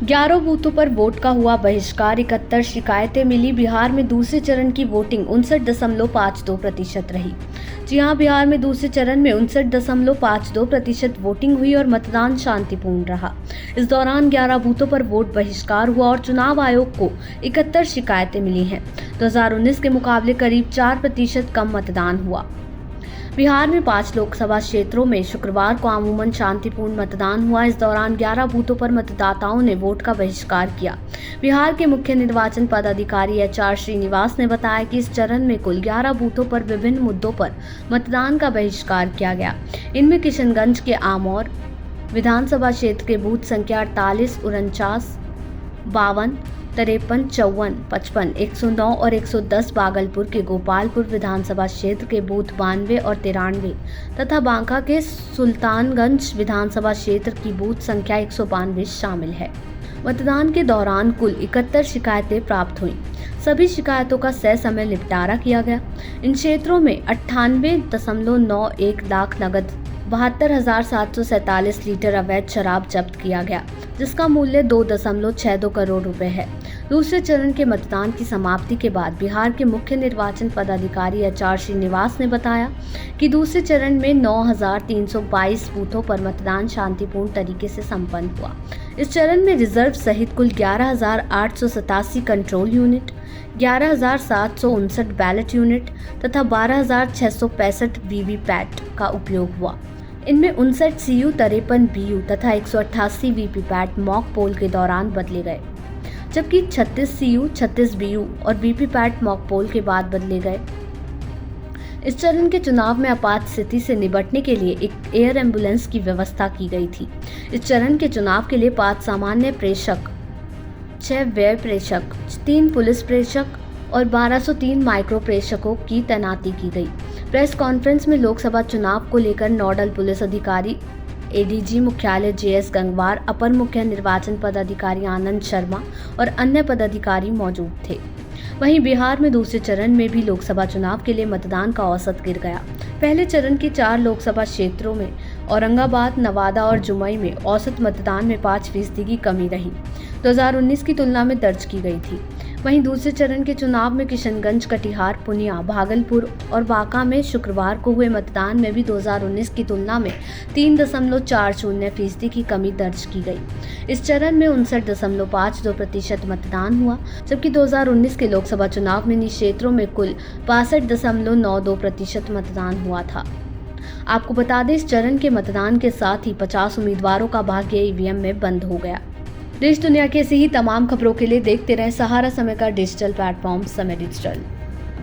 11 बूथों पर वोट का हुआ बहिष्कार, 71 शिकायतें मिली। बिहार में दूसरे चरण की वोटिंग 59.52% रही। जी हां, बिहार में दूसरे चरण में 59.52% वोटिंग हुई और मतदान शांतिपूर्ण रहा। इस दौरान 11 बूथों पर वोट बहिष्कार हुआ और चुनाव आयोग को 71 शिकायतें मिली हैं। 2019 के मुकाबले करीब 4% कम मतदान हुआ। बिहार में 5 लोकसभा क्षेत्रों में शुक्रवार को अमूमन शांतिपूर्ण मतदान हुआ। इस दौरान 11 बूथों पर मतदाताओं ने वोट का बहिष्कार किया। बिहार के मुख्य निर्वाचन पदाधिकारी HR श्रीनिवास ने बताया कि इस चरण में कुल 11 बूथों पर विभिन्न मुद्दों पर मतदान का बहिष्कार किया गया। इनमें किशनगंज के आमौर विधानसभा क्षेत्र के बूथ संख्या 48, 49, 52, 53, 54, 55, 109 और 110, बागलपुर के गोपालपुर विधानसभा क्षेत्र के बूथ 92 और 93 तथा बांका के सुल्तानगंज विधानसभा क्षेत्र की बूथ संख्या 192 शामिल है। मतदान के दौरान कुल 71 शिकायतें प्राप्त हुईं। सभी शिकायतों का समय निपटारा किया गया। इन क्षेत्रों में 98.91 लाख नगद, 72,747 लीटर अवैध शराब जब्त किया गया, जिसका मूल्य 2.62 करोड़ रुपए है। दूसरे चरण के मतदान की समाप्ति के बाद बिहार के मुख्य निर्वाचन पदाधिकारी HR श्रीनिवास ने बताया कि दूसरे चरण में 9,322 बूथों पर मतदान शांतिपूर्ण तरीके से संपन्न हुआ। इस चरण में रिजर्व सहित कुल 11,887 कंट्रोल यूनिट, 11,759 बैलेट यूनिट तथा 12,665 वीवीपैट का उपयोग हुआ। इनमें 59 CU, 53 BU तथा 188 वीवीपैट मॉक पोल के दौरान बदले गए, जबकि 36 CU, 36 BU और वीवीपैट मॉक पोल के बाद बदले गए। इस चरण के चुनाव में आपात स्थिति से निपटने के लिए एक एयर एम्बुलेंस की व्यवस्था की गई थी। इस चरण के चुनाव के लिए 5 सामान्य प्रेषक, 6 व्यय प्रेषक, 3 पुलिस प्रेषक और 1203 माइक्रो प्रेषकों की तैनाती की गई। प्रेस कॉन्फ्रेंस में लोकसभा चुनाव को लेकर नोडल पुलिस अधिकारी ADG मुख्यालय JS गंगवार, अपर मुख्य निर्वाचन पदाधिकारी आनंद शर्मा और अन्य पदाधिकारी मौजूद थे। वहीं बिहार में दूसरे चरण में भी लोकसभा चुनाव के लिए मतदान का औसत गिर गया। पहले चरण के 4 लोकसभा क्षेत्रों में औरंगाबाद, नवादा और जुमई में औसत मतदान में 5% की कमी रही, 2019 की तुलना में दर्ज की गई थी। वहीं दूसरे चरण के चुनाव में किशनगंज, कटिहार, पूर्णिया, भागलपुर और बांका में शुक्रवार को हुए मतदान में भी 2019 की तुलना में 3.40% की कमी दर्ज की गई। इस चरण में 59.52% मतदान हुआ, जबकि 2019 के लोकसभा चुनाव में इन क्षेत्रों में कुल 62.92% मतदान हुआ था। आपको बता दें, इस चरण के मतदान के साथ ही 50 उम्मीदवारों का भाग्य EVM में बंद हो गया। देश दुनिया की ऐसी ही तमाम खबरों के लिए देखते रहें सहारा समय का डिजिटल प्लेटफॉर्म समय डिजिटल।